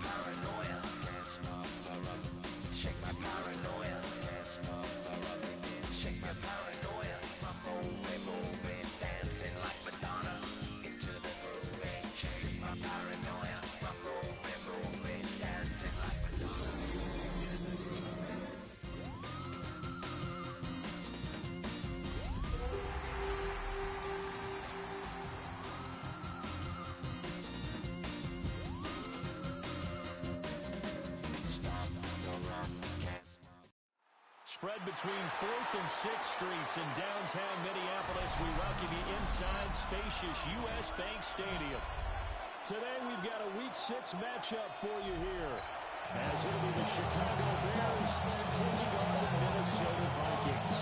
paranoia, can't stop the rock. Shake my paranoia, can't stop the rock. Shake my paranoia, I'm moving, dancing like Madonna into the groove. Shake my paranoia, I'm moving, dancing like Madonna. Spread between 4th and 6th Streets in downtown Minneapolis. We welcome you inside spacious U.S. Bank Stadium. Today we've got a Week 6 matchup for you here, as it'll be the Chicago Bears taking on the Minnesota Vikings.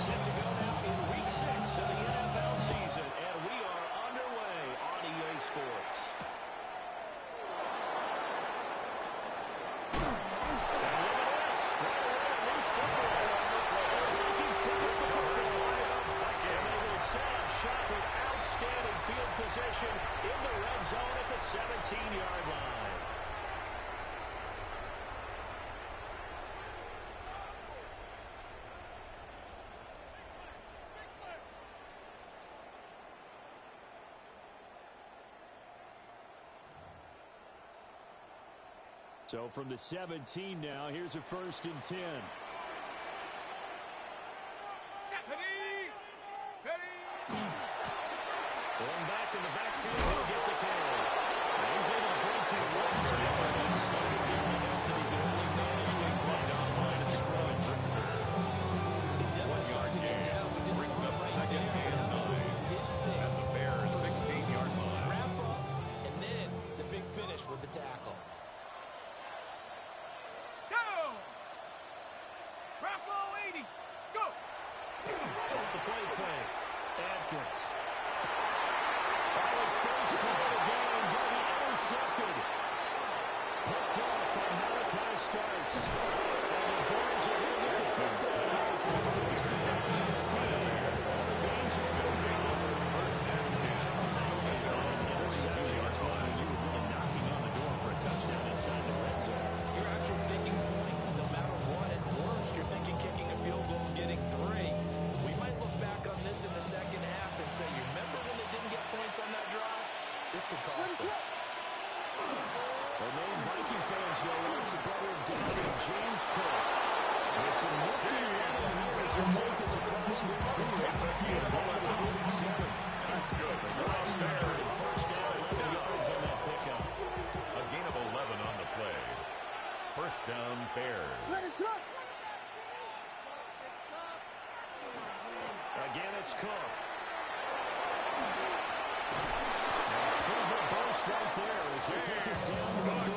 Set to go now in Week 6 of the NFL season, and we are underway on EA Sports. And look at this. Right away, a loose football on the play. The Vikings pick up the football. And they will set up shop with outstanding field position in the red zone at the 17-yard line. So from the 17 now, here's a 1st and 10. Going back in the backfield, he'll get the carry. He's able to bring to one tackle and slow it down enough that he can only manage his blocks on the line of scrimmage. He's definitely tough to get down. We just saw it right there. But we did say at the Bears' 16-yard line. Wrap up, and then the big finish with the tackle. The play fake. Atkins. That was first throw of the game, but he intercepted. Picked up by Malachi Starks. And the Bears are going to get the football as they first down and 10. The games are moving. First and 10. Charles Naomi is on an interception. It's when you were really knocking on the door for a touchdown inside the red zone. You're actually thinking points no matter what. At worst, you're thinking kicking a field goal and getting 3. We might look back on this in the second half and say, you remember when they didn't get points on that drive? This could cost them. Well, many Viking fans know it's the brother of David and James Cook. With some lifting running here as he takes us across midfield. The 47. That's good. First down, 11 yards on that pickup. A gain of 11 on the play. First down, Bears. Again, it's Cook. Pretty good burst right there as they take us down to the 33.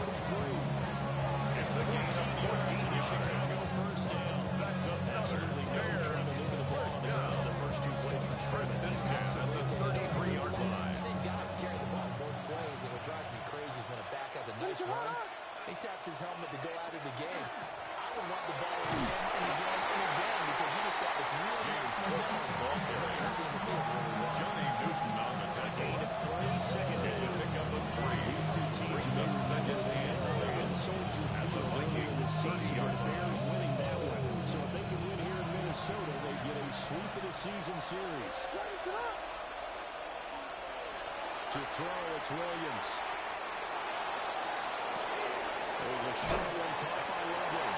It's a gain of 14 to the Chicago first down. That's Absolutely no trouble moving the ball down. The first 2 plays from First and 10 at the 33-yard line. Same guy can carry the ball both ways, and what drives me crazy is when a back has a nice run, he taps his helmet to go out of the game. I would want the ball again and again and again because you just got this really nice momentum. You're seeing the field really well. Johnny Newton on the tackle. Gain of 3, second It's a down. pickup of 3. These two teams Brings up second and 6. Soldier At the Field earlier in the Vikings' season, 30-yard the line. Bears winning that one. So if they can win here in Minnesota, they get a sweep of the season series. To throw, it's Williams. There's a short one caught by Loveland.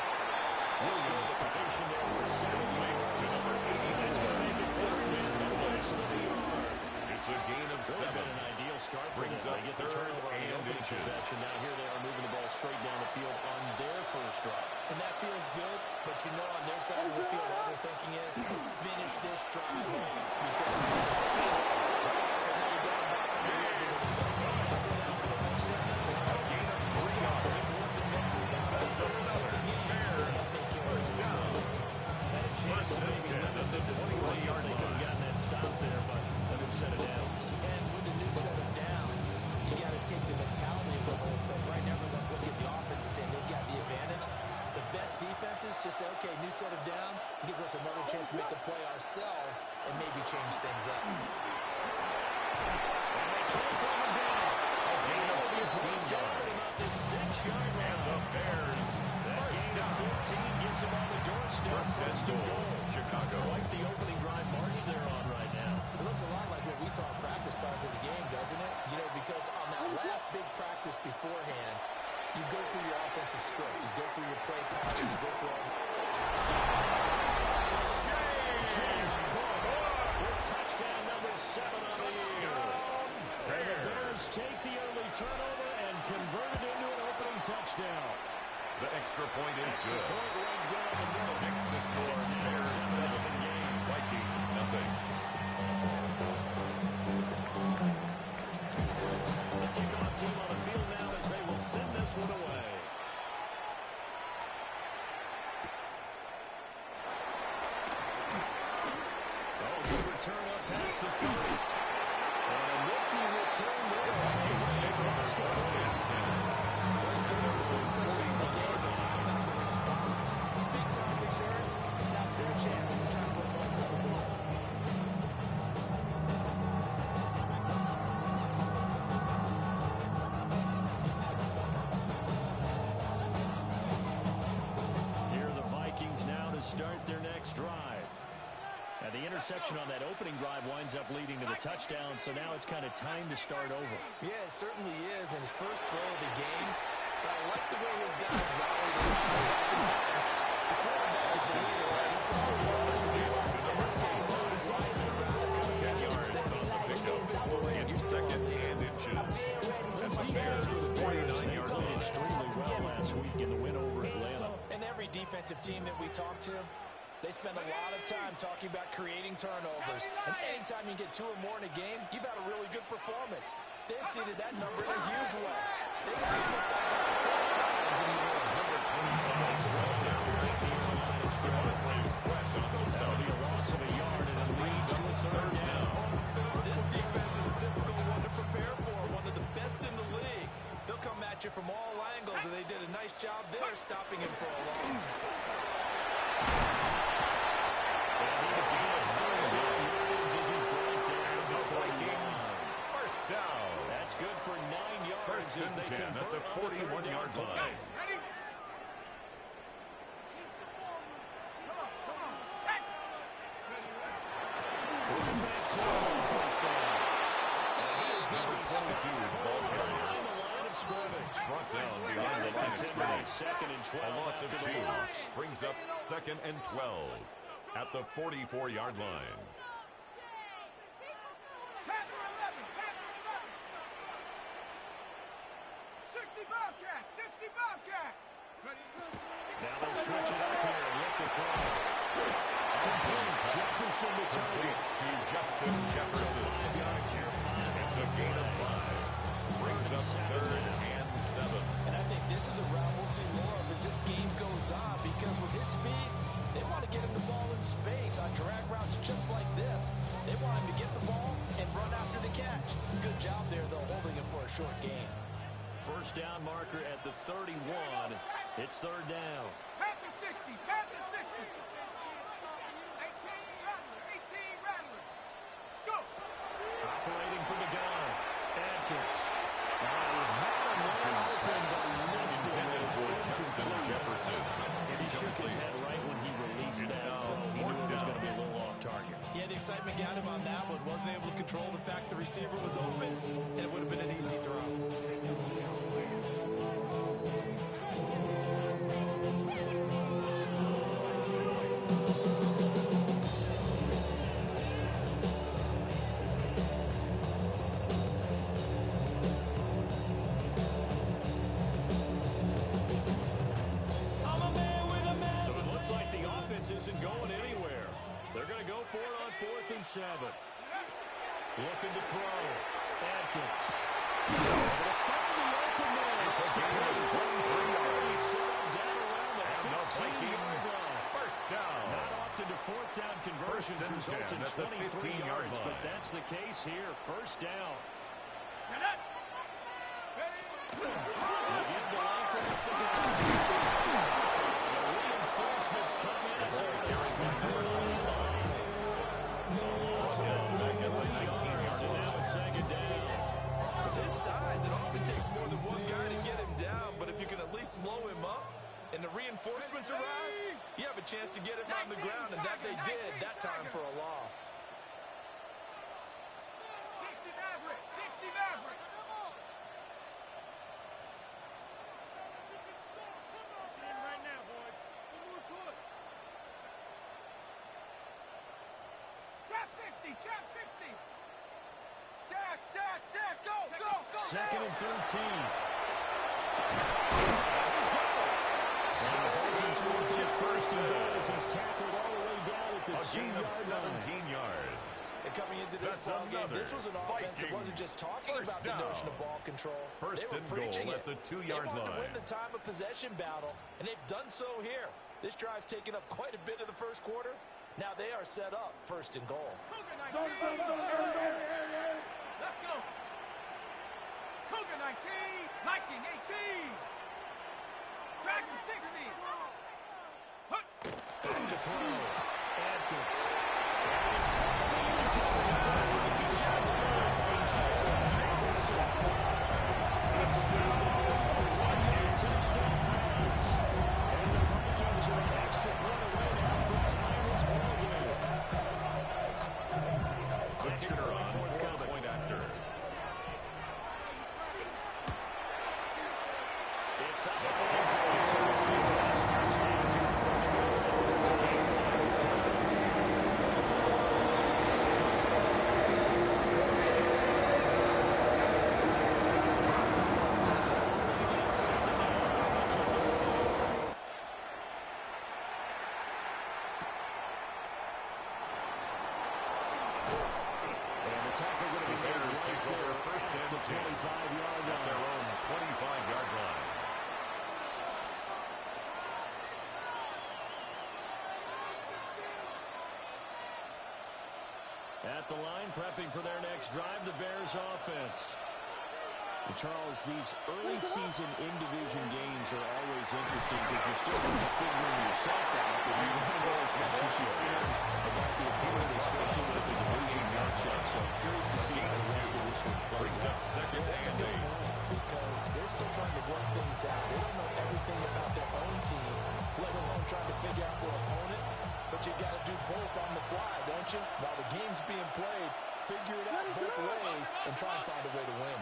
Williams probation there for 7 yards. To number 80. That's going to make it 3rd down and less than a yard. It's a gain of Really 7. been an ideal start for Brings them. up They get the 3rd turnover on the and opening inches. possession. Now here they are moving the ball straight down the field on their first drive. And that feels good, but you know on their side of the field, all they're thinking is finish this drive off because it's a good right? So now we got them back on the wheels a little bit. For a touchdown now. A gain of 3 yards. That's another Bears first down. Had a chance to maybe limit the 20-yard line. They could have gotten that stop there, but a new set of downs. And with the new set of downs, you got to take the mentality of the whole thing. Right now, everyone's looking at the offense and saying they've got the advantage. The best defenses just say, okay, new set of downs, gives us another chance to make a play ourselves and maybe change things up. And the Bears, that gain of 14 gets them on the doorstep. First and goal, Chicago. Quite the opening drive march they're on right now. It looks a lot like what we saw in practice prior to the game, doesn't it? You know, because on that last big practice beforehand, you go through your offensive script, you go through your play calls, you go through all James Cook with touchdown number 7 on the year. And the Bears take the early turnover and convert it into an opening touchdown. The extra point is good. Point right down the middle. Makes the score. It's now Bears 7 game. Vikings nothing. The kickoff team on the field now as they will send this one away. Oh, good return up past the 30. And a nifty return there. Right across the 40. Big time return. That's their chance to try and put points on the board. Here are the Vikings now to start their next drive. And the interception on that opening drive winds up leading to the touchdown, so now it's kind of time to start over. Yeah, it certainly is. And his first throw of the game. But I like the way his guys rallied around times. The quarterback is the leader, right? He tells him what to do. In this case, it's just his riding around. 10 yards on the pickup. In second and inches. This defense for the Bears, they played extremely well last week in the win over Atlanta. And every defensive team that we talk to, they spend a lot of time talking about creating turnovers. And anytime you get 2 or more in a game, you've had a really good performance. They exceeded that number in a huge way. They got to put that up 4 times in the win. That'll be a loss of a yard, and it leads to a 3rd down. This defense is a difficult one to prepare for, one of the best in the league. They'll come at you from all angles, and they did a nice job there stopping him for a loss. First down. That's good for 9 yards. First as and they 10 at convert the on the 41-yard third down line. play. Moving back to him, first down. And he is going to be stuck ball carrier. behind the line of scrimmage. Brought down And behind the it line of continues. scrimmage. 2nd and 12 A loss of after the 2 loss. brings up 2nd and 12 at the 44-yard line. Now they'll switch it up here and look to throw. Complete. Jefferson to target. To Justin Jefferson. 5 yards here. 5. It's a gain of 5. Brings up 3rd and 7. And I think this is a route we'll see more of as this game goes on, because with his speed, they want to get him the ball in space on drag routes just like this. They want him to get the ball and run after the catch. Good job there, though, holding him for a short gain. First down marker at the 31. It's 3rd down. Panther 60, Panther 60. 18 Rattler. Go. Operating from the gun. Atkins. Intended for Justin Jefferson. He shook his head right when he released that throw. He knew it was going to be a little off target. Yeah, the excitement got him on that one. Wasn't able to control the fact the receiver was open, and it would have been an easy throw. Isn't going anywhere. They're going to go for it on 4th and 7. Looking to throw. Atkins. Able to find the open man. It's a gain of 3 yards. Down around the 15-yard line. First down. Not often do 4th down conversions First and result 10 in at the 23 15-yard yards, line. but that's the case here. First down. Again, the line from the reinforcements reinforcements arrive, you have a chance to get him on the ground, and that they did, that time for a loss. 60 Maverick, 60 Maverick. Right now, boys. Trap 60, trap 60. Dash, dash, dash, go, go, go. Second and 13. First and goal as he's tackled all the way down at the 2-yard 17 yards. And coming into this ball game, this was an offense that wasn't just talking about the notion of ball control. First they were and preaching goal it. at the 2-yard They wanted line. to win the time of possession battle, and they've done so here. This drive's taken up quite a bit of the first quarter. Now they are set up first and goal. Cougar 19. Let's go. Cougar 19, Viking 18. Dragon 60. Hut. To throw. Atkins. Touchdown pass. And the Vikings are an extra point away now from tying this ball game. The kicker on fourth-point after. It's up. So this team's last touchdowns in the first quarter to 8 sacks. So leading at 7 now as they kick it away. And the tackle going to be made Bears take over first and the 10 25-yard at their line. own 25-yard line. At the line, prepping for their next drive, the Bears offense. And Charles, these early season in-division games are always interesting because you're still kind of figuring yourself out, but you want to know as much as you can about the opponent, especially when it's a division matchup. So I'm curious to see how the rest of this one plays Brings up out. second and 8. Because they're still trying to work things out. They don't know everything about their own team, let alone trying to figure out their opponent. But you got to do both on the fly, don't you? While the game's being played, figure it out both ways and try and find a way to win.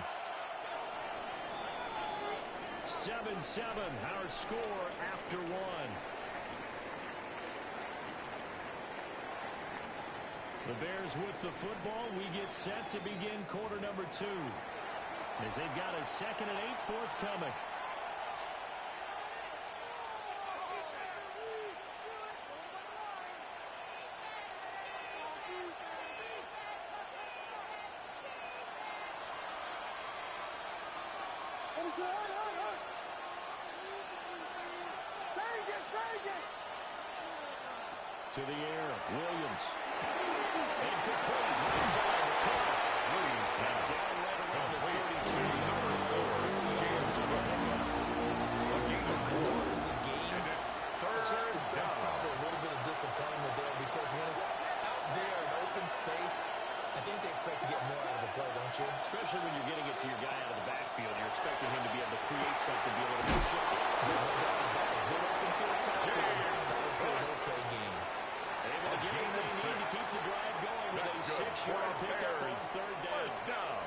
7-7, our score after one. The Bears with the football. We get set to begin quarter number 2. As they've got a 2nd and 8 forthcoming. To the air, Williams. Incomplete. Inside the corner. Williams and down right around the 32. James on the pickup. A gain of 4. It's a game. And it's But you have to sense third probably down. a little bit of disappointment there because when it's out there in open space, I think they expect to get more out of the play, don't you? Especially when you're getting it to your guy out of the backfield. You're expecting him to be able to create something, be able to push it. Good open field tackle. That would be an okay game. Able to get what they need to keep the drive going with a That's good 6-yard for pickup on Bears. 3rd down. First down.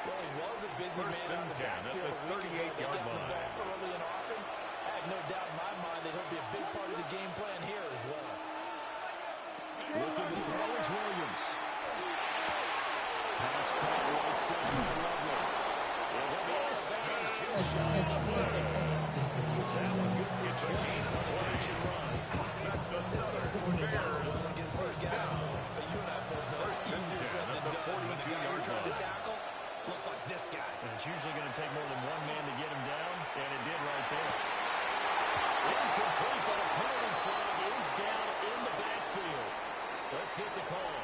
Well, he was a busy First man on and the 10 at backfield the a week ago. They 38-yard got the line. ball early and often. I have no doubt in my mind that he'll be a big part of the game plan here as well. Looking to throw is Williams. Pass caught right side by Lovely. And he'll be out of bounds just shy of the 40. That one good for 20 on the catch and run. That's a It's so third important to Bears. tackle well against these guys. But you and I both know it's easier said than done. When the guy you're trying to tackle looks like this guy. And it's usually going to take more than one man to get him down, and it did right there. Incomplete, but a penalty flag is down in the backfield. Let's get the call.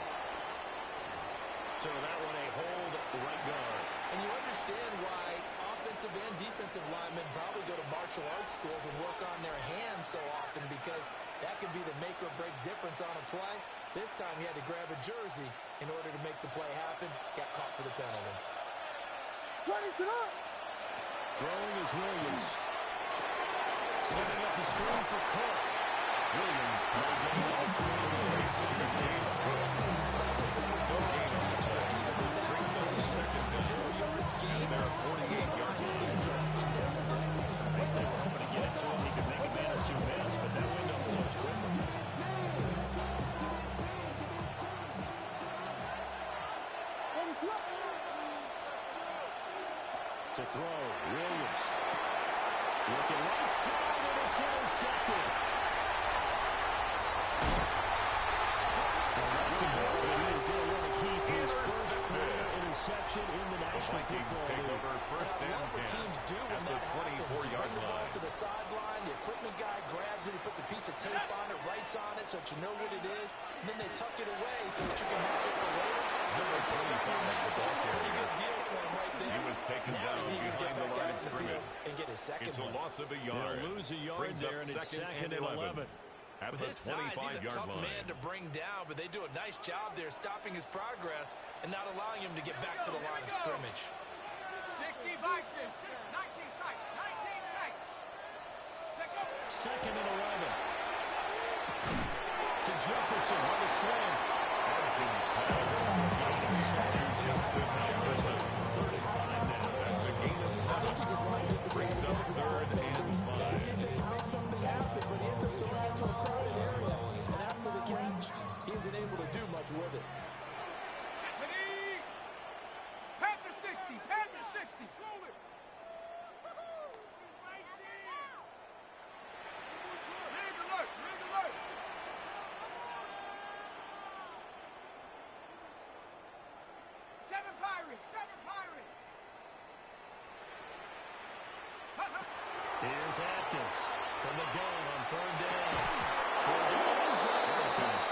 So that one a hold right guard. And you understand why offensive and defensive linemen probably go to martial arts schools and work on their hands so often because that can be the make or break difference on a play. This time he had to grab a jersey in order to make the play happen. Got caught for the penalty. Throwing is Williams. Setting up the screen for Cook. Williams playing off screen races to James Cook. No gain on the play. Brings up the second down. And they're 48-yard line. I think they were hoping to get it to him. He could make a man or two miss, but that window closed quickly. To throw, Williams. Looking right side, and it's intercepted. Well, that's a ball that he's going to want to keep his first career interception in the National Football take League. over first and 10 teams do at the 24-yard line. To the sideline, the equipment guy grabs it, he puts a piece of tape on it, writes on it so that you know what it is, and then they tuck it away so that you can have it for later. Number 25, That's a pretty good deal for him right there. He was taken Now down he's eager to behind get the back line out of in the scrimmage. field and get his second It's a one. loss of a yard. They'll lose a yard Brings there, up and it's second and 11. At With the his size, he's a 25-yard tough line. man to bring down, but they do a nice job there stopping his progress and not allowing him to get back to the line of scrimmage. 60 Bison. 19 tight. 19 tight. Check up. Second and 11. To Jefferson on the swing. Just with Jefferson. 35 now. That's a gain of 7. Brings up third and 5. Make something happen, but he ends up throwing it to a crowded area. And after the catch, he isn't able to do much with it. Panther 60s. Panther 60s. Roll it. Rig alert. Rig alert. Seven Pirates. Here's Atkins from the gun on third down. Toward the end zone. Atkins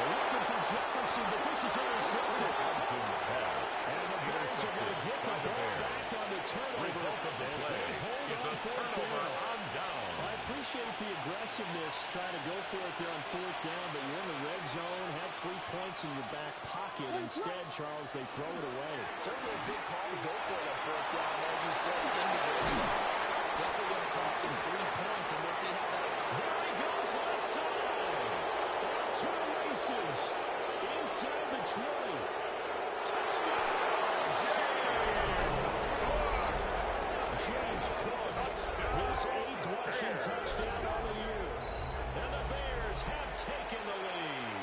looking for Jefferson, but this is intercepted. Atkins pass. And the Bears are going to get the ball back on the turnover. Result of the As play they hold is a on fourth turnover down. on down. I appreciate the aggressiveness, trying to go for it there on fourth down, but you're in the red zone, have 3 points in your back pocket. Instead, Charles, they throw it away. Certainly a big call to go for it on fourth down, as you said, in the red zone. Definitely going to cost them 3 points, and we'll see how that goes. There he goes, left side. Off to the races. Inside the 20. Touchdown. James Cook. His 8th rushing touchdown on the year. And the Bears have taken the lead.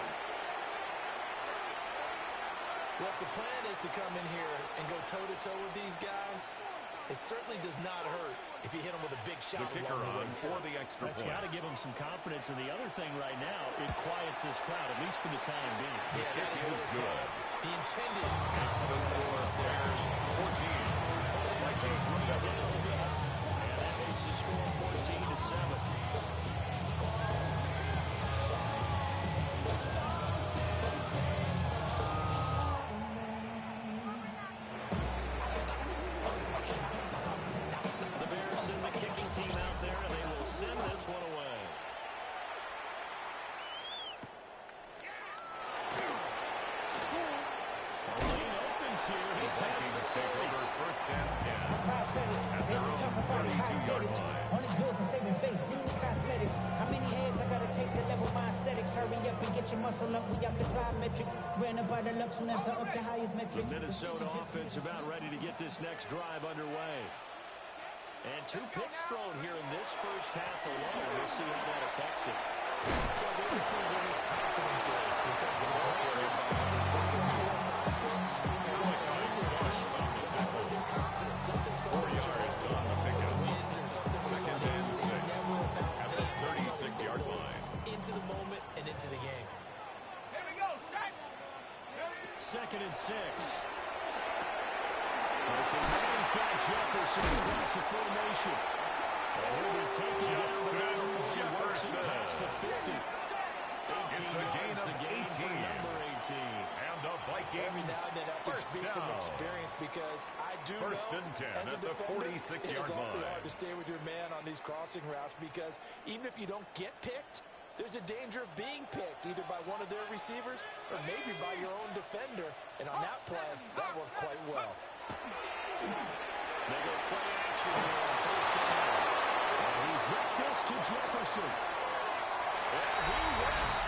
Well, if the plan is to come in here and go toe-to-toe with these guys, it certainly does not hurt if you hit them with a big shot The kicker along the way, on too. for the extra That's point. got to give him some confidence. And the other thing right now, it quiets this crowd, at least for the time being. Yeah, that is what it's good. called. The intended The consequence score, up there. Bears 14, Vikings 7. And that makes the score 14-7. The Bears send the kicking team out there, and they will send this one away. Lane opens here. He's past the Vikings take 30. over first and 10 At their own 32-yard line. Only good for saving face, seeing cosmetics. How many hands I gotta take to level my aesthetics? Hurry up and get your muscle up. We up the plyometric. Ran up by the Lux when that's up the highest metric. The Minnesota offense about ready to get this next drive underway. And 2 picks thrown here in this first half alone. We'll see how that affects it. Can't wait to see where his confidence is, because the Vikings, confidence, something 4 yards on the pickup. Second and 6 at the 36-yard line. into the moment and into the game. Here we go. Set. Second and 6. He's got Jefferson across the formation. And he'll be taken down before he works it past the 50. 18 It's a gain yards, of the gain for 18. number 18. And the Every Vikings now and then I can first speak from down. experience, because I do First know and 10 as a at the defender, 46-yard it is awfully line. hard to stay with your man on these crossing routes, because even if you don't get picked, there's a danger of being picked either by one of their receivers or maybe by your own defender. And on that play, that worked quite well. They go play action Jefferson. And he rests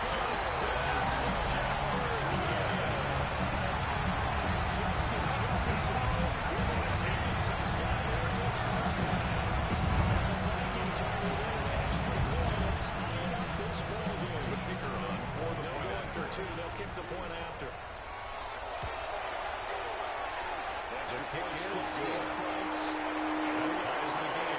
Justin Jefferson with a second touchdown here in this first half. And the Vikings are within an extra point of tying up this ball game. The kicker on for the They'll go in for two. They'll kick the point after. Extra point splits the uprights. And ties the game.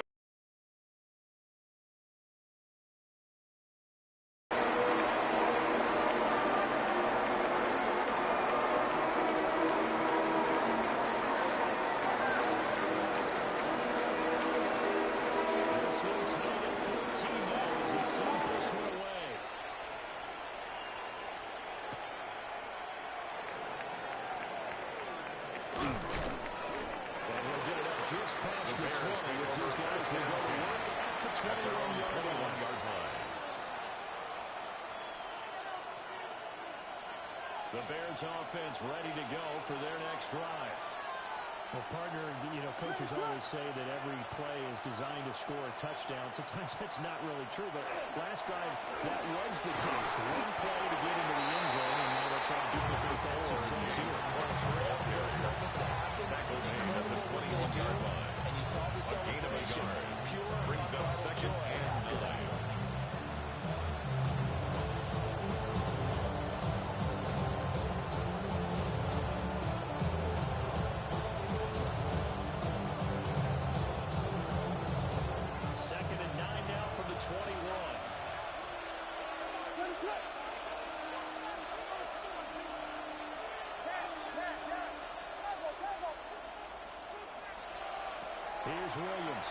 This one tied at 14 now as he sends this one away. And he'll get it up just past the 20 as these guys will go to work at the 21-yard line. The Bears offense ready to go for their next drive. Well, partner, coaches always say that every play is designed to score a touchdown. Sometimes that's not really true, but last drive, that was the case. One play to get into the end zone, and now they'll try to duplicate that success here. Tackled in at the 21-yard line. And you saw the celebration. Pure Brings up second and 9. Second and 9 now from the 21. Here's Williams.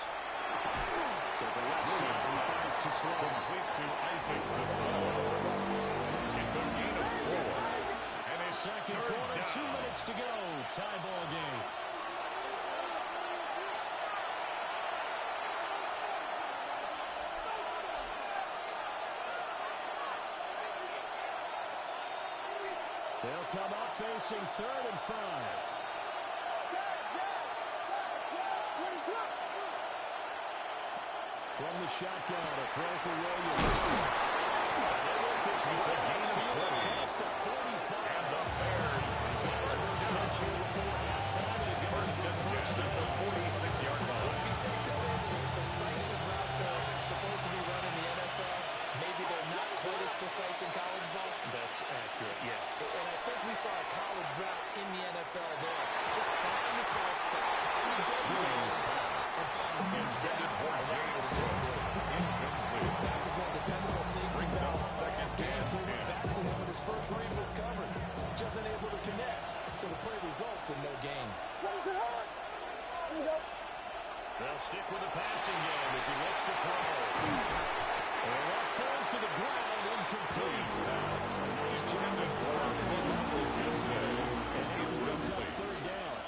To the left side, he finds to slow. Complete to Isaac to Slow. It's a gain of 4. And a Second quarter, 2 minutes to go. Tie ball game. They'll come up facing 3rd and 5. From the shotgun, a throw for Williams. This one's a gain of 4 across the 45. And the Bears. First catch here before halftime, and it goes for the first down. 46-yard line. Would it be safe to say that as precise as routes are supposed to be run in the NFL, maybe they're not quite as precise in college ball? That's accurate, yeah. And I think we saw a college route in the NFL there. Just find the soft spot in the dead zone and find the first down. And that's what it just did. Incomplete. That was more dependable safety Brings up valve. second Games and went 10. back to him when his first read was covered. Just unable to connect. So the play results in no gain. They'll stick with the passing game as he looks to throw. And that falls to the ground, incomplete. Nice job of blocking it up defensively. And he brings up 3rd down.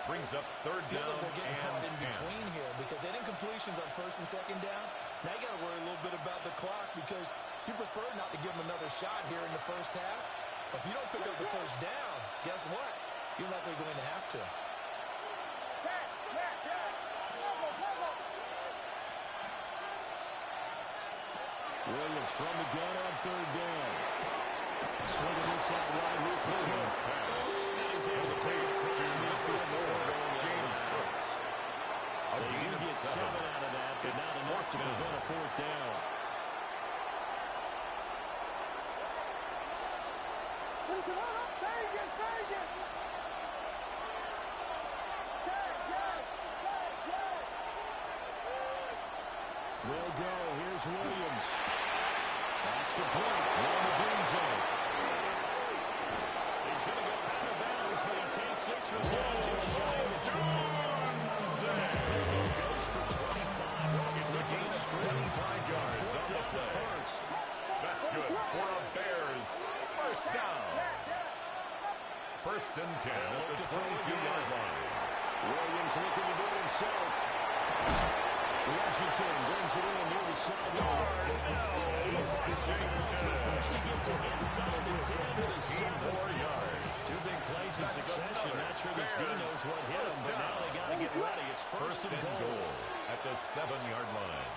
Brings up 3rd Feels down like they're getting caught in and 10. between here because they had incompletions on 1st and 2nd down. Now you got to worry a little bit about the clock because you prefer not to give them another shot here in the first half. But if you don't pick up the first down, guess what? You're likely going to have to. Williams from the gun on 3rd down. Swinging this out wide here for Williams pass. He's able to take it across midfield. James Brooks. A They gain do of get 7 out of that, but It's not enough to 4th down. prevent a 4th down. They'll go. Here's Williams. That's complete. Ronaldinho. He's going to go out of bounds, but he takes this one down just shy of the 20. Goes for 25. It's a gain of 25 yards on the play. First. That's good for a Bears. First down. 1st and 10 at the 22-yard line. Williams looking to do it himself. Washington brings it in near the sideline. First he gets it inside the 10 to the 7. 4 yards. 2 big plays in succession. Not sure this D knows what hit him, but now they got to get ready. It's first and goal. At the 7-yard line.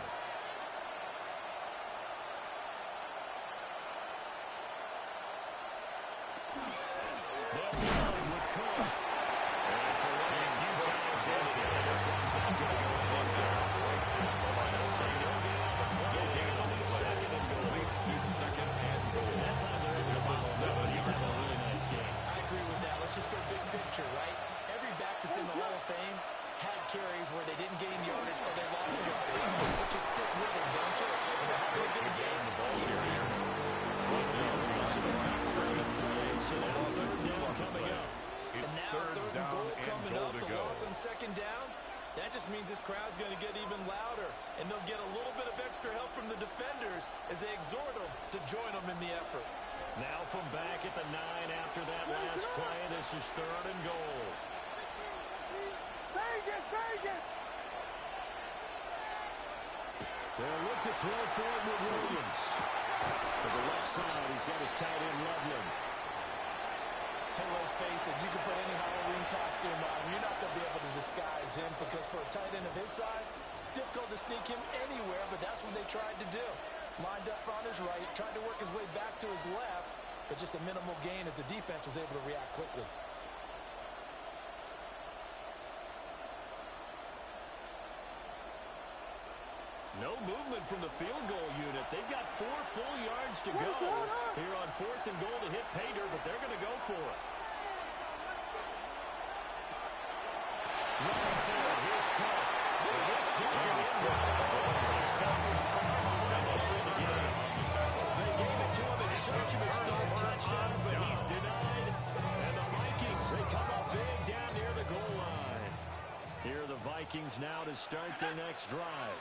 held on with Cook. And for a few times here today, this one's not going to go in there. They'll say no gain on the play. It'll be second and goal. Leads to second and goal. That time they're able to move on. He's having a really nice game. I agree with that. Let's just go big picture, right? Every back that's in the Hall of Fame had carries where they didn't gain yardage or they lost yardage. But you stick with it, don't you? And they're having a good game. Keep feeding. So the cover in play. So now third down coming up. And now third and goal coming up. The loss on second down. That just means this crowd's going to get even louder. And they'll get a little bit of extra help from the defenders as they exhort them to join them in the effort. Now from back at the 9 after that last play. This is third and goal. Vegas! They'll look to throw forward with Williams. To the left side, he's got his tight end, Loveland. Hey, let's face it, you can put any Halloween costume on. You're not going to be able to disguise him because for a tight end of his size, difficult to sneak him anywhere, but that's what they tried to do. Lined up on his right, tried to work his way back to his left, but just a minimal gain as the defense was able to react quickly. No movement from the field goal unit. They've got 4 full yards to go here on fourth and goal to hit pay dirt, but they're going to go for it. Running forward, here's Cook. This does it in right. He's started far away in the game. They gave it to him in search of his third touchdown, but he's denied. And the Vikings, they come up big down near the goal line. Here are the Vikings now to start their next drive.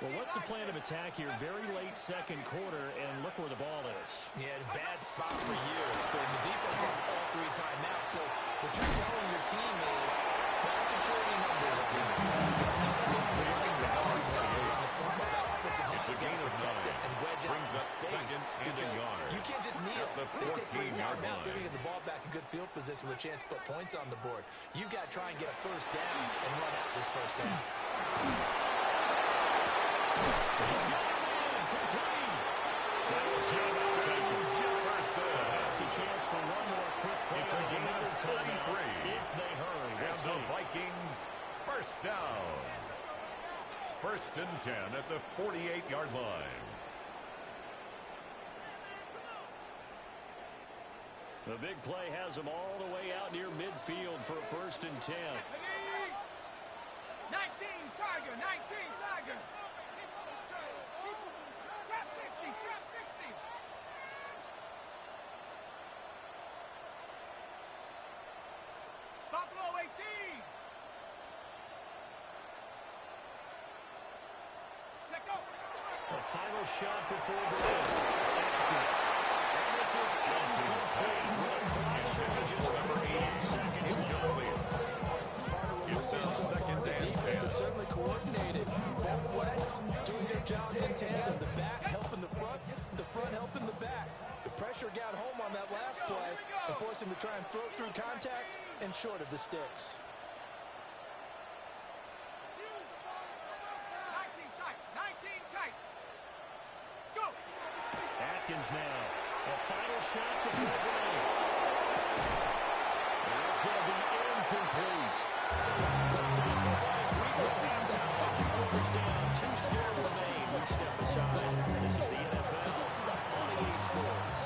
Well, what's the plan of attack here? Very late second quarter, and look where the ball is. Yeah, bad spot for you. But the defense has all 3 timeouts. So what you're telling your team is ball security number 1 is not It's a gain of 9. and wedge out some space. You can't just kneel. They take 3 timeouts. They're going to get the ball back in good field position with a chance to put points on the board. You got to try and get a first down and run out this first half. He's got it in, complete. Timeout taken. Perhaps a chance for one more quick play. It's a gain of 33. If they hurry. And the Vikings first down. First and 10 at the 48-yard line. The big play has them all the way out near midfield for first and 10. 19 Tiger. Trap 60. Buffalo 18. Check go. The final shot before the end. Atkins. And this is incomplete with a clock shortages number 8 seconds complete. It's a second The and defense 10. is certainly coordinated. Both legs doing their jobs in tandem. The back helping the front helping the back. The pressure got home on that last play and forced him to try and throw through contact and short of the sticks. 19 tight. Go. Atkins now. A final shot before the end. And that's going to be incomplete. Time for play. 3-quarter time. 2 quarters down. 2 still remain. We step aside. This is the NFL on EA Sports.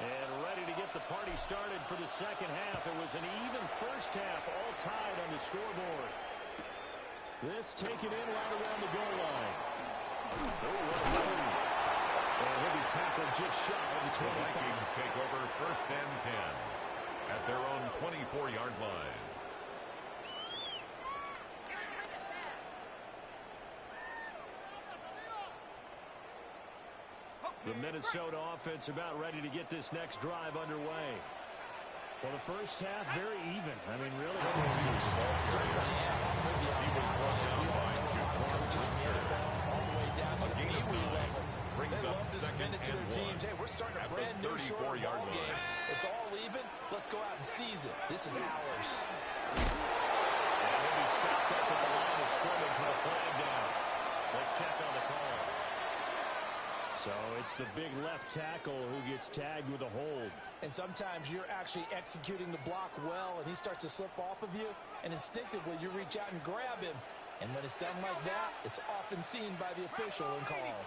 And ready to get the party started for the second half. It was an even first half, all tied on the scoreboard. This taken in right around the goal line. And he'll be tackled just shy of the 25. The Vikings take over first and 10 at their own 24-yard line. The Minnesota offense about ready to get this next drive underway. Well, the first half, very even. I mean, really. Brings up second and 1. Teams. Hey, we're starting a brand new short ball game. It's all even. Let's go out and seize it. This is ours. And he'll be stopped up at the line of scrimmage with a flag down. Let's check on the call. So it's the big left tackle who gets tagged with a hold. And sometimes you're actually executing the block well, and he starts to slip off of you, and instinctively you reach out and grab him. And when it's done like that, it's often seen by the official and called.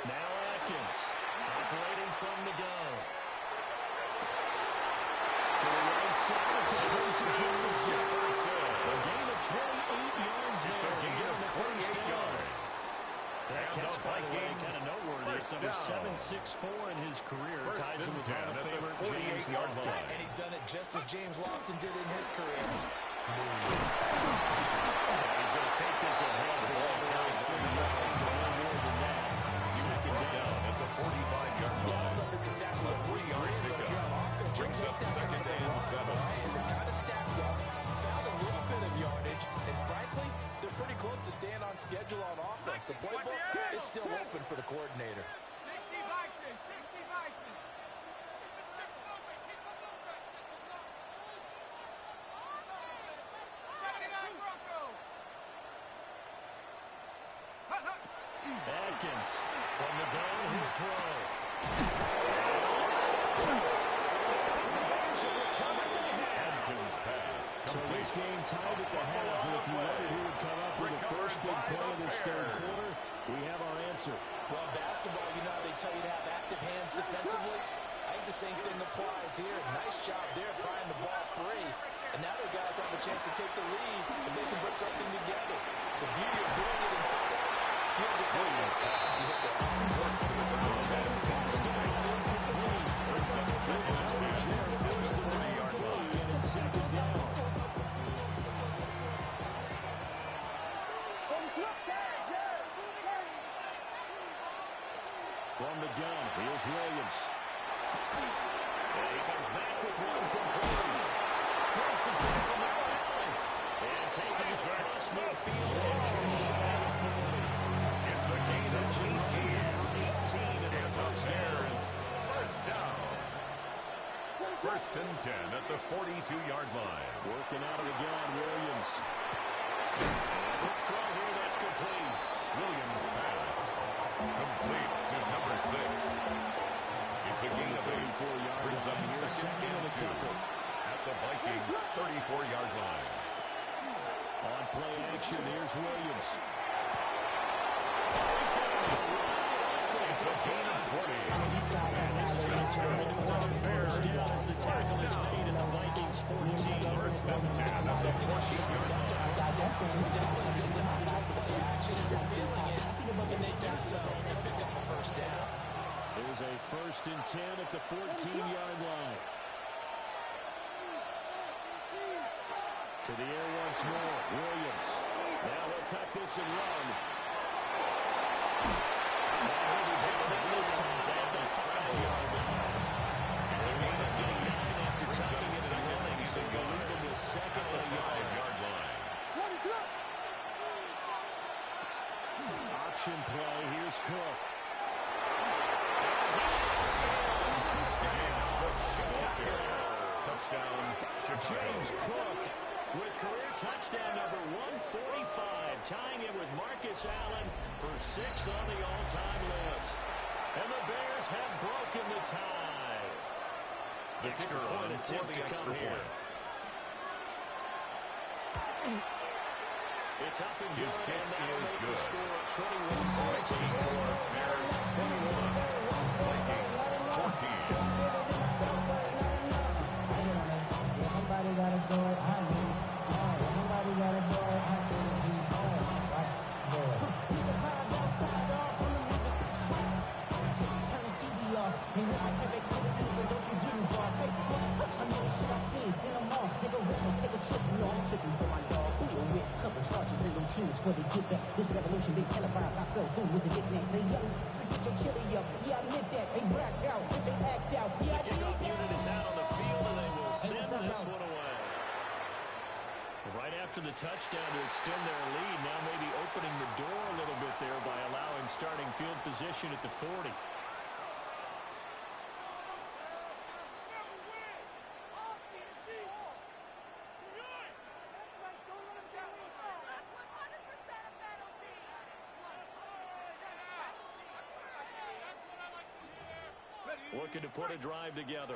Now Atkins, operating from the gun. To the right side, complete to Jefferson. A gain of 28 yards there. It's a gain of 28 yards. That catch, by the way, kind of noteworthy. It's number 764 in his career. Ties him with Hall of Famer James Lofton. And he's done it just as James Lofton did in his career. Smooth. He's going to take this ahead for all the way 3 yards, but no more than that. Second down at the 45-yard line. I don't know if it's exactly a 3-yard pickup. Brings up second and 7. And it's kind of stacked up. Found a little bit of yardage. And frankly, they're pretty close to staying on schedule on offense. The playbook is still open for the coordinator. 60 Bison, 60 Bison. Atkins from the gun, he'll throw. Atkins pass. So this game tied at the half, and if you wondered who would come up with the first big play of this third quarter, we have our answer. Well, basketball, you know how they tell you to have active hands defensively? I think the same thing applies here. Nice job there prying the ball free. And now their guys have a chance to take the lead if they can put something together. The beauty of doing it in football, you have the confidence. You hit the offense. Brings up second and 2. Force the 3-yard line, and it's second down. From the gun, here's Williams. And he comes back with one complete. Breaks it from the line. And taking it across midfield and just shy of 40. It's a gain of 18 from 18 in the first down. First down. First and 10 at the 42-yard line. Working out of the gun, Williams. And up front here, that's complete. Williams pass. Complete to number 6. It's a gain of 8. 34 yards. Brings up Here's second and 2 at the Vikings 34-yard line. On play action, here's Williams. It's a gain of 20. And this is going to turn into another first down as the tackle is made at the Vikings 14. First and 10 at the 14-yard line. This is definitely a good time to play action if you're feeling it. And they do so and pick up a first down. There's a first and 10 at the 14-yard line. To the air once more, Williams. Now he'll tuck this and run. This time at the 5-yard line. As he ended up getting 9 after tucking it and running, so you'll leave him with second and a yard. 5-yard line. Option play, here's Cook. Touchdown, Chicago. James Cook with career touchdown number 145, tying it with Marcus Allen for 6th on the all-time list. And the Bears have broken the tie. The Extra kicker point on attempt for the to extra come here. point. It's up and His good, kick and that'll is make the good. score 24, 21-14. Bears 21, Vikings 14. Somebody gotta go, I need. Somebody gotta go, I need. He's a vibe outside, off on the music. Turn his TV off. And when I take back to the evening, don't you get involved. Hey, I know the shit I see, send them off. Take a whistle, take a trip. You know I'm tripping for my dog. Who you with? Couple sergeants and them teams before they get back. This revolution been televised. I fell through with the nicknames. Hey, yo, get your chili up. Yeah, I admit that. They black out. If they act out. Yeah, I The kickoff unit is out on the field, and they will send this one away. Right after the touchdown to extend their lead, now maybe opening the door a little bit there by allowing starting field position at the 40. looking to put a drive together.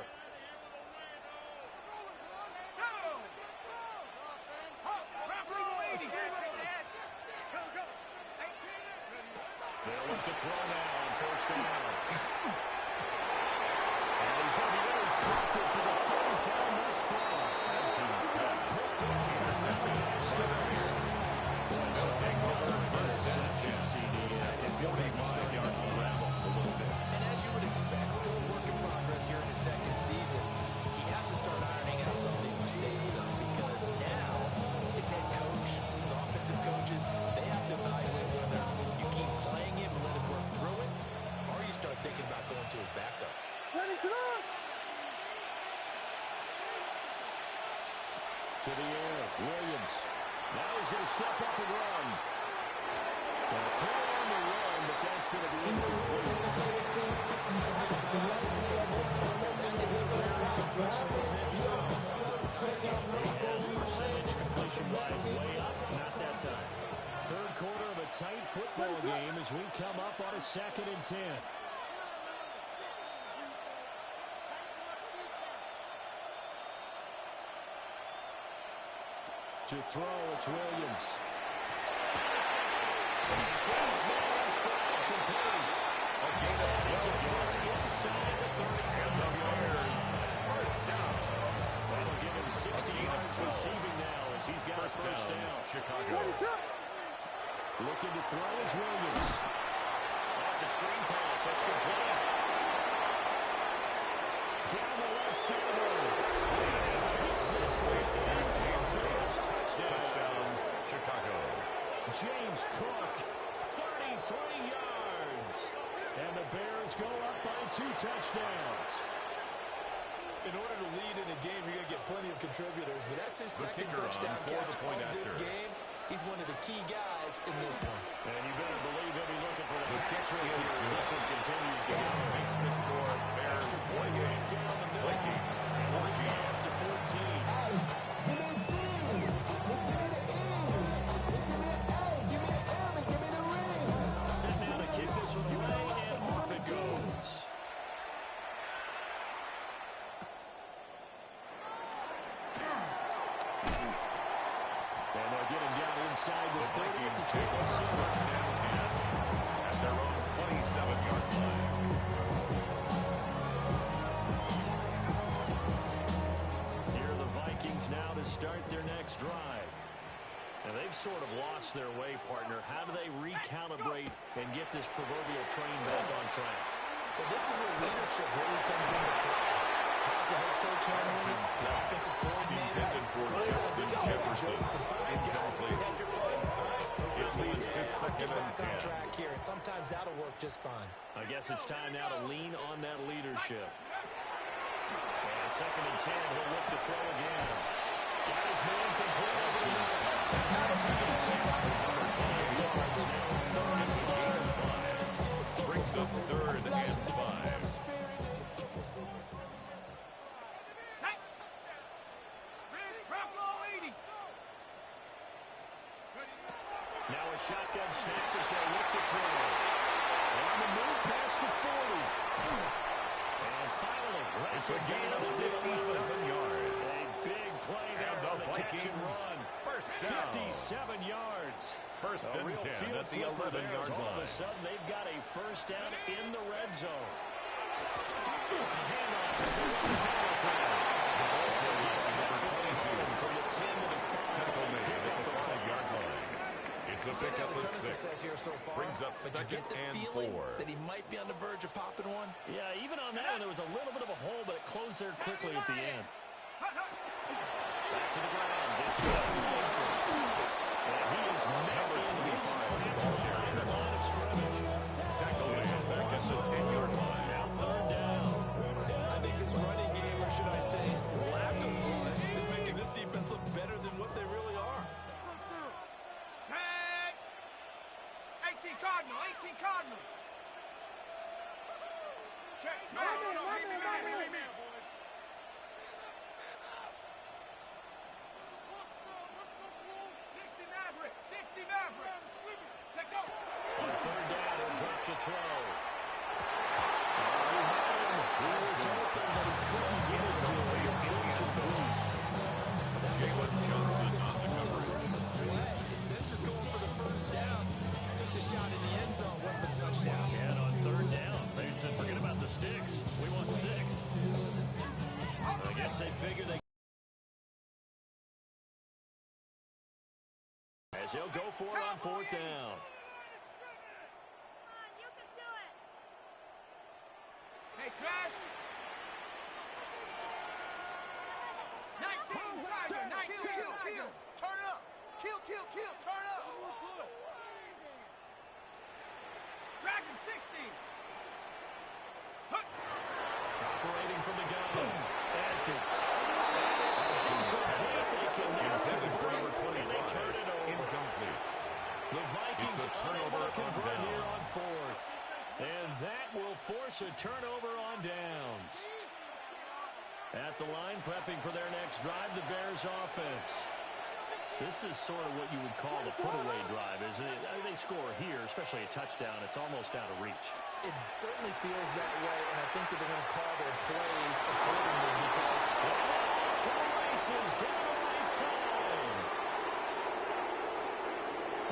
They'll look to throw now on first down. And he's going to be intercepted for the third time thus far. So take over interception, CD. It feels like he's starting to unravel a little bit. And as you would expect, still a work in progress here in his second season. He has to start ironing out some of these mistakes, though, because now his head coach, his offensive coaches, they have to evaluate whether you keep playing him and let him work through it, or you start thinking about going to his backup. To the air, Williams. Now he's going to step up and run. Now throw on the run, but that's going to be incomplete. This is surprising because that is a rare completion from him. He could have thrown this entire game. His percentage completion-wise way up, not that time. Third quarter of a tight football game as we come up on a 2nd and 10. To throw, it's Williams. He's got his man on stride, complete. A gain of 12 yards inside the 30. And the Bears, first down. That'll give him 60 yards receiving now as he's got a first down. Chicago. Looking to throw is Williams. That's a screen pass. That's complete. Down the left sideline. And takes this way. Touchdown, Chicago. James Cook, 33 yards. And the Bears go up by 2 touchdowns. In order to lead in a game, you're going to get plenty of contributors, but that's his second touchdown catch of this game. He's one of the key guys in this one. And you better believe he'll be looking for the hat-trick here as this one continues to go. Makes the score. Bears 28 down the middle. Vikings 14 up to 14. Set now to kick this one away, and off it goes. And they'll get him down inside the 30 to take the first down 10 at their own 27-yard line. Here are the Vikings now to start their next drive. And they've sort of lost their way, partner. How do they recalibrate and get this proverbial train back on track? But this is where leadership really comes into play. How's the head coach handling it? The offensive coordinator. intended for Justin Jefferson. Incomplete. It leads to Let's get 2nd and back on 10. track here, and sometimes that'll work just fine. I guess it's time now to lean on that leadership. And 2nd and 10, he'll look to throw again. Got his man complete over the middle. Brings up 3rd and 5. Now a shotgun snap as they look to throw. On the move past the 40. And finally, It's a gain of 57 yards. A big play there on the catch and run. First down. 57 yards. First A and real 10 field at the flipper there 11-yard as all of a line. sudden, they've got a first down in the red zone. Handoff as they look to power play. From the 10 to the 5. Tackle made at the 5-yard line. It's a pickup of 6. Success here so far, Brings up but 2nd you get the and feeling 4. that he might be on the verge of popping one. Yeah, even on that one, there was a little bit of a hole, but it closed there quickly at the end. Back to the ground. This time, Langford. And he is met in his tracks behind the line of scrimmage. Tackle made back at the 10-yard line. Now 3rd down. I think this running game, or should I say lack of run, is making this defense look better than what they really are. Tag! 18 Cardinal, 18 Cardinal. Check. No, me, boys. 60 Maverick, 60 Maverick. Take go. On 3rd down, he'll drop to throw. He was open, but he couldn't get it to him. It's incomplete. That was certainly an aggressive play. Instead of just going for the first down, took the shot in the end zone, went for the touchdown. And on third down, they said, forget about the sticks. We want 6. I guess they figured they... As he'll go for it on fourth down. You can do it. Hey, Smash. 19, Tiger, 19. Kill. Turn up. Kill. Turn up. Dragon 60. Operating from the gun. Atkins. And it's incomplete. They connect to the number 20. And they turn it over. Incomplete. The Vikings turnover unable to on convert here downs. on fourth. And that will force a turnover on downs. At the line, prepping for their next drive, the Bears offense. This is sort of what you would call a put-away drive, isn't it? I mean, they score here, especially a touchdown. It's almost out of reach. It certainly feels that way, and I think that they're going to call their plays accordingly because... To the races, down the right side.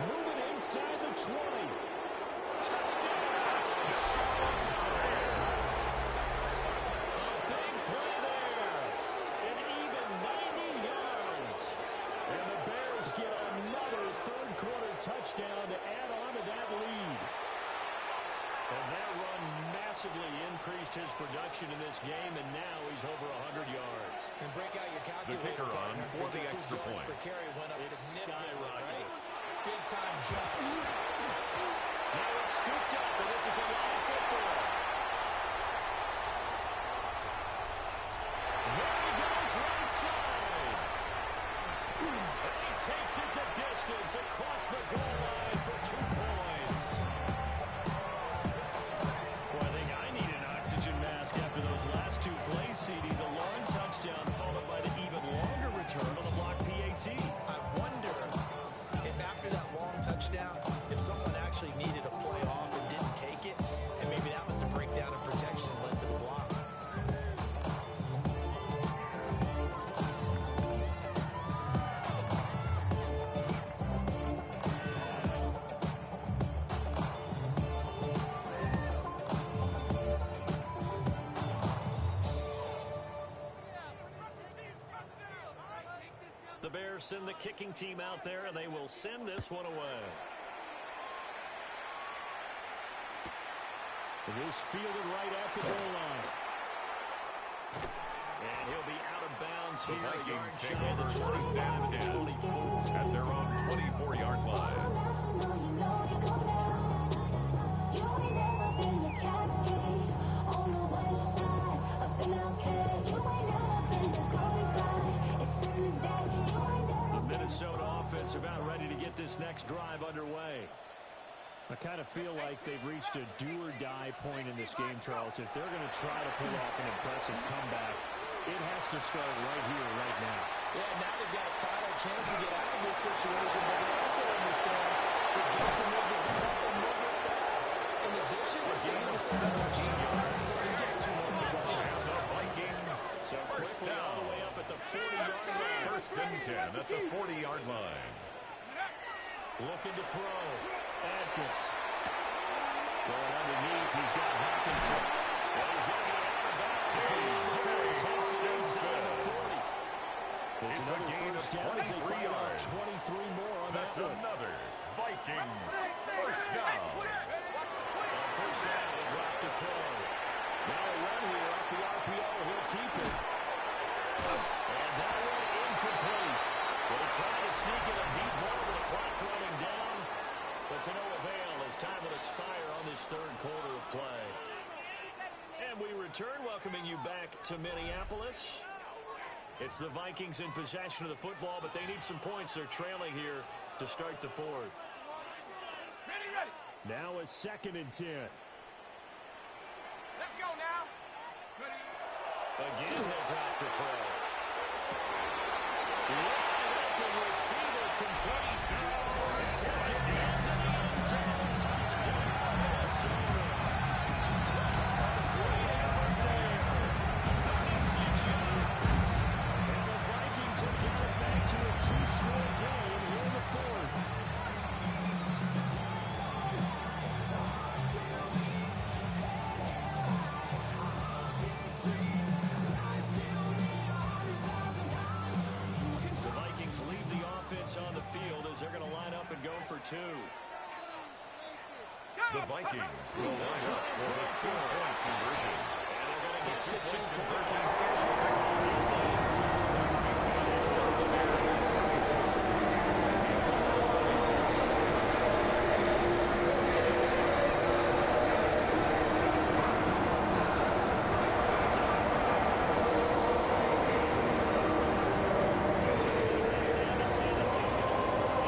Moving inside the 20. Touchdown. A big play there. An even 90 yards. And the Bears get another third-quarter touchdown to add on to that lead. And that run massively increased his production in this game, and now he's over 100 yards. And break out your calculator, The kicker on partner, for the because his extra yards point. per carry went up It's significantly, skyrocketed. right? Big-time jumps. Now it's scooped up, and this is a lot of football. There he goes, right side. And he takes it the distance across the goal line for 2 points. Well, I think I need an oxygen mask after those last 2 plays, CD. The long touchdown followed by the even longer return on the block PAT. I wonder if after that long touchdown, if someone actually needed a play off and didn't take it, and maybe that was the breakdown of protection that led to the block. The Bears send the kicking team out there, and they will send this one away. It is fielded right at the goal line. And he'll be out of bounds The here. Vikings Yard take shy of over the 20 25 10 to 24. at their own 24-yard line. The Minnesota offense about ready to get this next drive underway. I kind of feel like they've reached a do-or-die point in this game, Charles. If they're going to try to pull off an impressive comeback, it has to start right here, right now. Yeah, now they've got a final chance to get out of this situation, but they also understand they've got to move the ball and move it fast. In addition, they need to send as much time so they can get 2 more possessions. The Vikings So first quickly all the way down. up at the 40-yard line. First and 10 at the 40-yard line. Looking to throw. Atkins. Going underneath. He's got Hawkinson. And he's going to be out of bounds. Before he takes it inside the 40. It's It's a another gain of first down as they 23 bite off yards. 23 more on That's that one. another Vikings first down. On first down, they drop to throw. Now a run here off the RPO. He'll keep it. And that one incomplete. They try to sneak in a deep ball with the clock running down. But to no avail as time will expire on this third quarter of play. And we return, welcoming you back to Minneapolis. It's the Vikings in possession of the football, but they need some points. They're trailing here to start the fourth. Ready. Now a 2nd and 10. Let's go now. Ready. Again, he'll drop to throw. Wide open receiver complete. And he'll get the end of the end zone. Touchdown, Minnesota. A great effort there. as they're going to line up and go for two. The Vikings will line up for the 2-point conversion. And they're going to get the 2-point Conversion.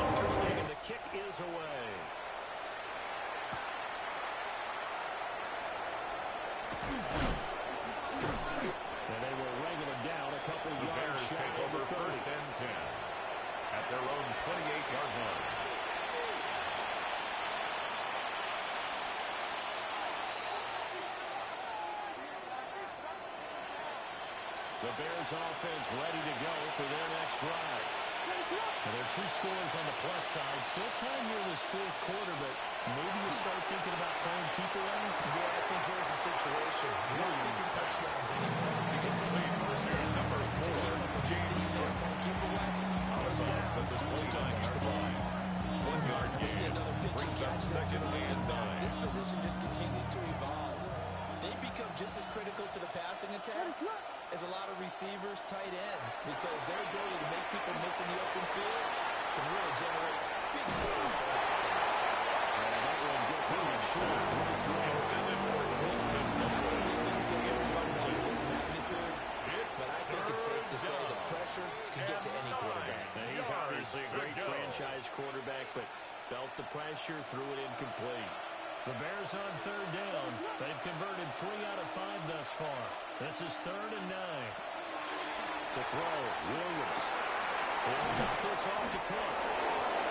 Interesting, and the kick is away. And they will wrangle it down a couple The yards Bears shy take of over the 30. first and 10 at their own 28-yard line. The Bears offense ready to go for their next drive. And there are two scores on the plus side. Still time here in this fourth quarter, but maybe you start thinking about playing keep away. Yeah, I think here's the situation. You're not thinking touchdowns anymore. You're just thinking first downs. Number 4, James Keep away. First downs. at the 29-yard line. 1-yard gain brings up second and 9. This position just continues to evolve. They become just as critical to the passing attack as a lot of receivers, tight ends, because their ability to make people miss in the open field can really generate big plays for the offense. That one get pretty short. Intended for Wilson. Not too many things that do run down to this magnitude, but I think it's safe to say that pressure can get to any quarterback. Now, he's obviously a great franchise quarterback, but felt the pressure, threw it incomplete. The Bears on third down. They've converted 3 out of 5 thus far. This is 3rd and 9. To throw, Williams. He'll dump this off to Cook.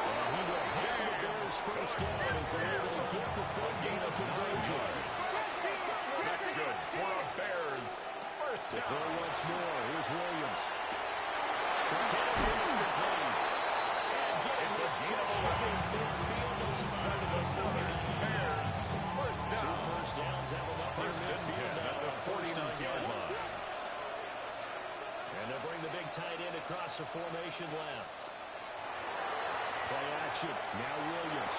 And he will have the Bears first down as they're able to get the third gain of conversion. That's good for a Bears first To down. throw once more. Here's Williams. The catch is complete. And getting this just shy of midfield, no spot at the 49. Bears first Two down. first downs have them up near First and 10 midfield at now the on 49-yard line. And they'll bring the big tight end across the formation left. Play action. Now Williams.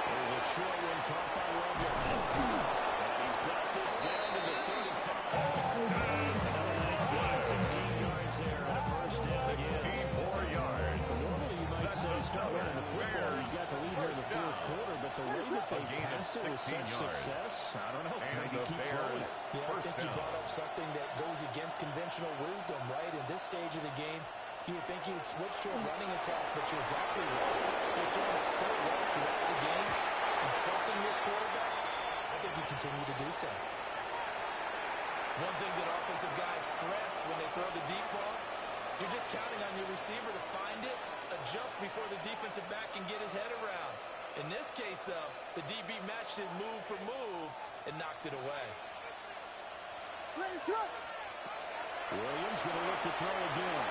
There's a short one caught by Logan. And he's got this down to the 35. Another nice gain. 16 yards there and a first down again. 64 yards. Normally you might say start running the football. You got the lead here in the fourth quarter, but the way that they gain of passed it with 16 such yards. success, I don't know. And Maybe the keep throwing Bears it. Yeah, I first think you down. brought up something that goes against conventional wisdom, right? In this stage of the game, you would think you would switch to a running attack, but you're exactly right. They're throwing it so well throughout the game, and trusting this quarterback, I think you continue to do so. One thing that offensive guys stress when they throw the deep ball, you're just counting on your receiver to find it, adjust before the defensive back can get his head around. In this case, though, the DB matched it move for move and knocked it away. Williams going to look to throw again.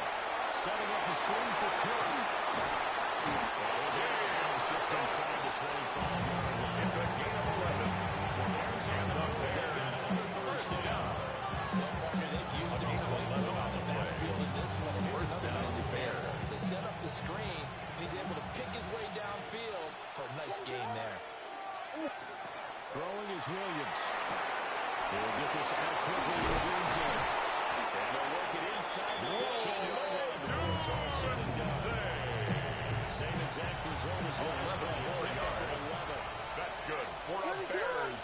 Setting up the screen for Cook. It's just inside the 25-yard line. It's a gain of 11. Bears on the move. Another first down. They've used him quite well on the backfield in this one. And here's another nice example. They set up the screen, and he's able to pick his way downfield for a nice gain there. Throwing is Williams. He'll get this out quickly to Windsor. And they'll work it inside the 15-yard line before it's all said and done. Same exact result as last play. 11 yards. 11. That's good for a Bears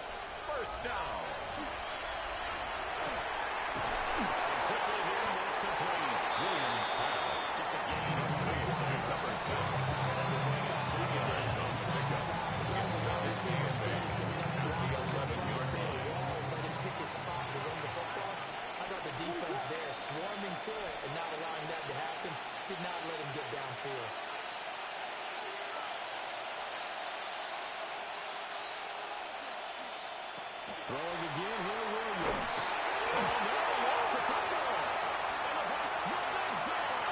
first down. Quickly here, and it's complete. Williams pass. Just a gain complete to number 6. And they'll bring up second down. On the pickup. It's 17 with the 11-yard gain. Let him pick his spot to run the football. How about the defense there, swarming to it and not allowing that to happen? Did not let him get downfield. Throwing again here, Williams. Oh, no, lost the football. And the big zone.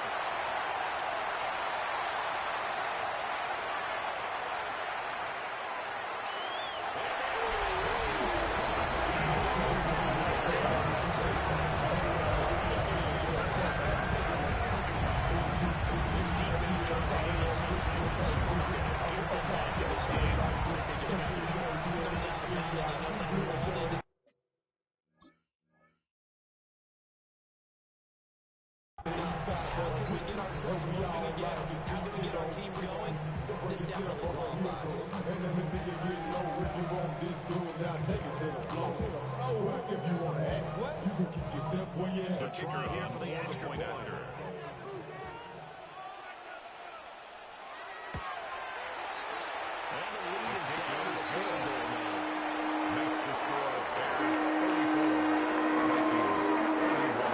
This defense just sometimes we get ourselves moving again. How can we get our team going? This definitely qualifies. And let me see you get low if you want this good. Now take it to the floor. Oh, if you want to act, what? You can keep yourself where you at. The try here for the extra point after. And the lead is down to the field goal now. Makes the score Bears 34, Vikings 31.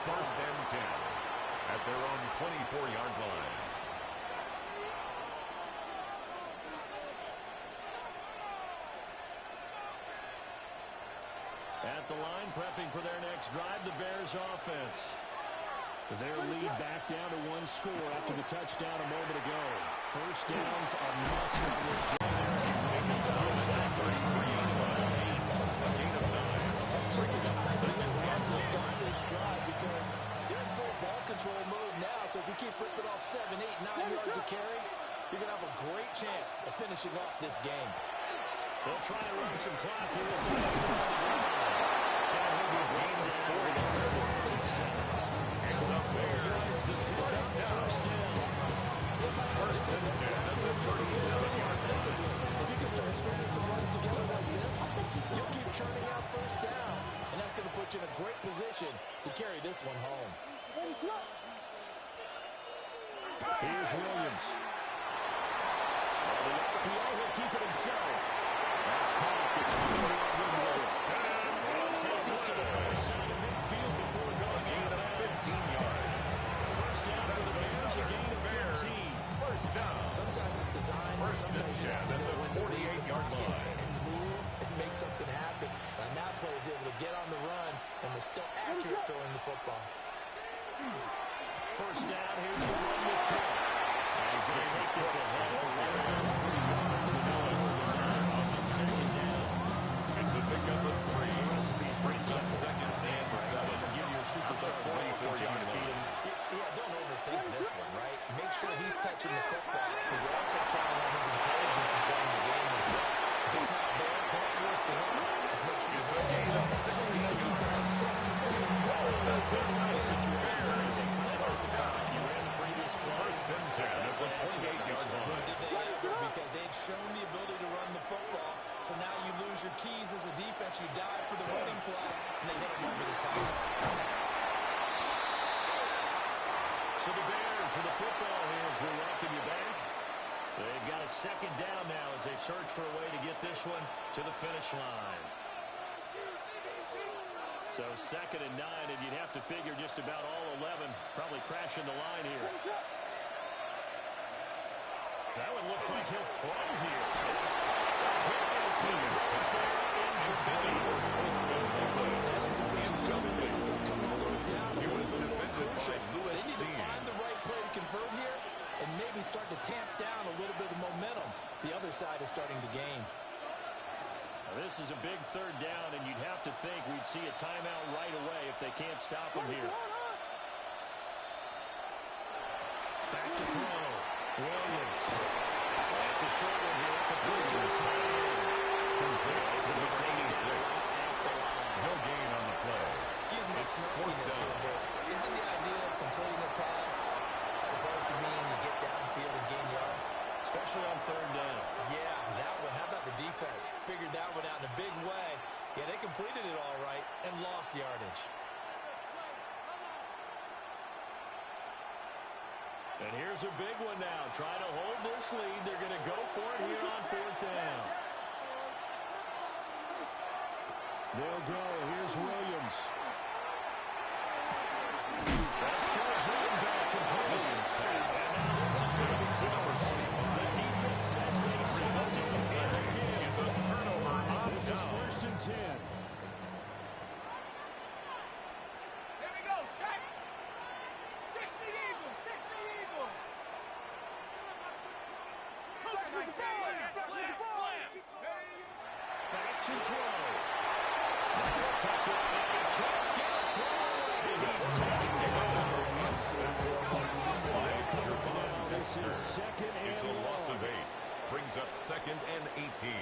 First and 10 at their own 24-yard line. At the line, prepping for their next drive, the Bears offense. Their lead back down to one score after the touchdown a moment ago. First downs a must on this drive. There's still tackles for a gain of 9. That's pretty nice. To start this drive because they're in full ball control mode now. So if we keep ripping off 7, 8, 9 yards to carry, you're going to have a great chance of finishing off this game. They'll try and run some clock here. It's and he'll be gained down. And the Bears, the first down. First and 10 at the 37-yard line. If you can start squaring some runs together like this, you'll keep churning out first down. And that's going to put you in a great position to carry this one home. Here's Williams. The RPO will keep it himself. That's caught. It's they'll take this to the far side of midfield before going out of 15 yards. First down for the Bears, a gain of 15. First down. Sometimes it's designed, sometimes you have to know when to leave the pocket and move and make something happen. And that player is able to get on the run and was still accurate throwing the football. First down, here's the run with Cook. And he's going to take this ahead for right around 3 yards. On second down. It's a pickup of 3. Recipes brings up second and 7. Give your superstar 44-yard line. Yeah, don't overthink this one, right? Make sure he's touching the football, but you're also counting on his intelligence in playing the game as well. If it's not there, don't force the run. Just make sure It's a gain of 16 yards. That's a nice situation. Trying to take time off the clock. You ran the previous play. First and 10 at the 28-yard line. did they ever because they had shown the ability to run the football. So now you lose your keys as a defense. You dive for the running play, and they hit him over the top. So the Bears with the football here as we welcome you back. They've got a second down now as they search for a way to get this one to the finish line. So second and 9, and you'd have to figure just about all 11 probably crashing the line here. That one looks like he'll throw here. He throws there incomplete. He was defended by Lewis They need to find the right play to convert here and maybe start to tamp down a little bit of momentum. The other side is starting to gain. Now, this is a big third down, and you'd have to think we'd see a timeout right away if they can't stop him here. Back to throw. Williams. That's a short one here. Complete to the tight end. Complete to the retaining 6. No gain on the play. Excuse my snarkiness here, but isn't the idea of completing a pass supposed to mean you get downfield and gain yards? Especially on third down. Yeah, that one. How about the defense? Figured that one out in a big way. Yeah, they completed it all right and lost yardage. And here's a big one now. Trying to hold this lead. They're going to go for it here on fourth down. They'll go. Here's Williams. That's to his running back complete. And now this is going to be close. The defense says they safety, and they did. Turnover on This is down. first and 10. to throw. Now tuck it, and he can't get a throw away. He's taken down. This is second and It's a loss of 8. Brings up second and 18.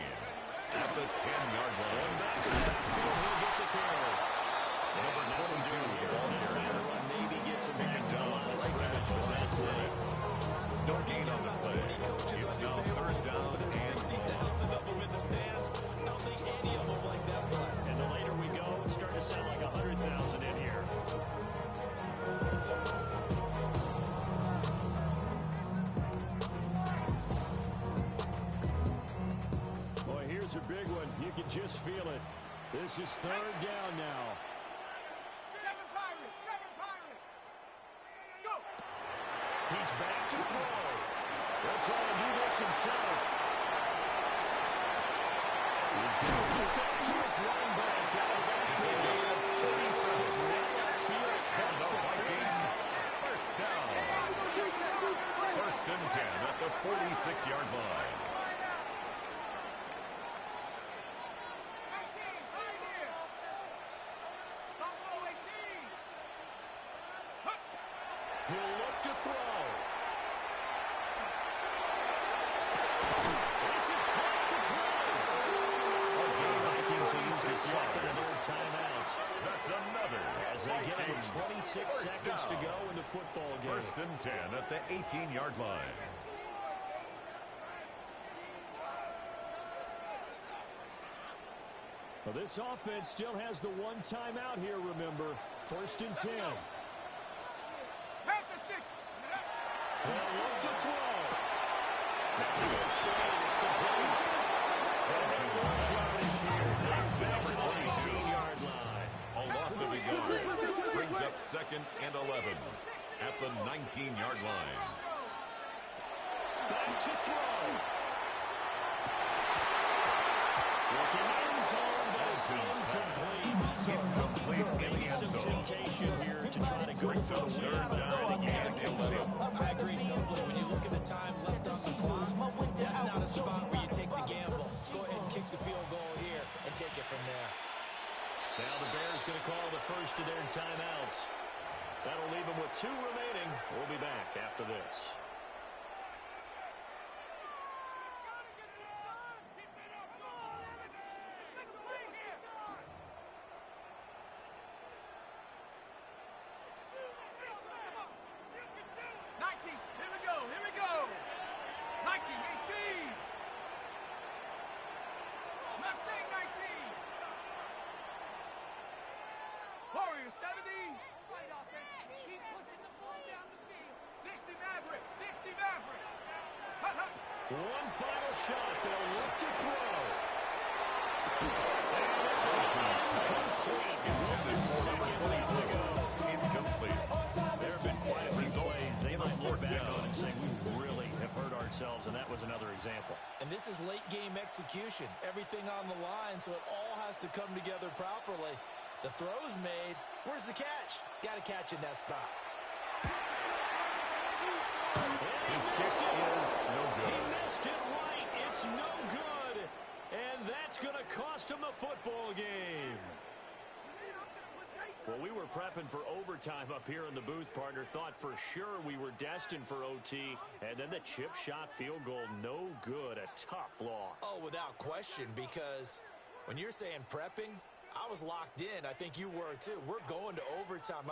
At the 10-yard line. Back to the backfield, he'll get the carry. Number 22. This time to run, maybe gets him back to the line of scrimmage, but that's it. No gain on the play. It's now third down and 60,000 of them in the stands. I don't think any of them like that play. And the later we go, it's starting to sound like 100,000 in here. Boy, here's a big one. You can just feel it. This is third down now. 7 Pirates, 7 Pirates. Go. He's back to throw. He'll try to do this himself. He's going to get that to his running back out of the backfield. He's just right upfield across the Vikings. first down. First and 10 at the 46-yard line. 19, right here. Don't go 18. He'll look to throw. This is caught the throw. The Vikings use the second and third timeout. That's another. As they get Vikings. 26 First seconds to down. go in the football game. First and 10 at the 18-yard line. Well, this offense still has the one timeout here, remember. First and 10. Back to 6. They'll look to throw. Now he goes straight. It's complete. And they launch yardage here. Back to the 19-yard line. A loss of a yard. Brings up second and 11 at the 19-yard line. Back to throw. Looking end zone, but it's incomplete. Incomplete in the Maybe end some zone. temptation here to try to go Brings for up the third win. down and 11. I agree totally. When you look at the time left on the clock, that's not a spot where you take the gamble. Go ahead and kick the field goal here and take it from there. Now the Bears going to call the first of their timeouts. That'll leave them with 2 remaining. We'll be back after this. Here we go. Nike 18. Mustang 19. Warriors 70. Right offense. Keep pushing the ball down the field. 60 Maverick. 60 Maverick. One final shot. They'll look to throw. And this is incomplete. Second left to go. Incomplete. There have been quite a few plays they might look back on and say, we really have hurt ourselves, and that was another example. And this is late game execution. Everything on the line, so it all has to come together properly. The throw's made. Where's the catch? Got to catch in that spot. His kick is no He good. missed it right. It's no good. And that's going to cost him the football game. Well, we were prepping for overtime up here in the booth, partner. Thought for sure we were destined for OT. And then the chip shot field goal, no good. A tough loss. Oh, without question, because when you're saying prepping, I was locked in. I think you were too. We're going to overtime.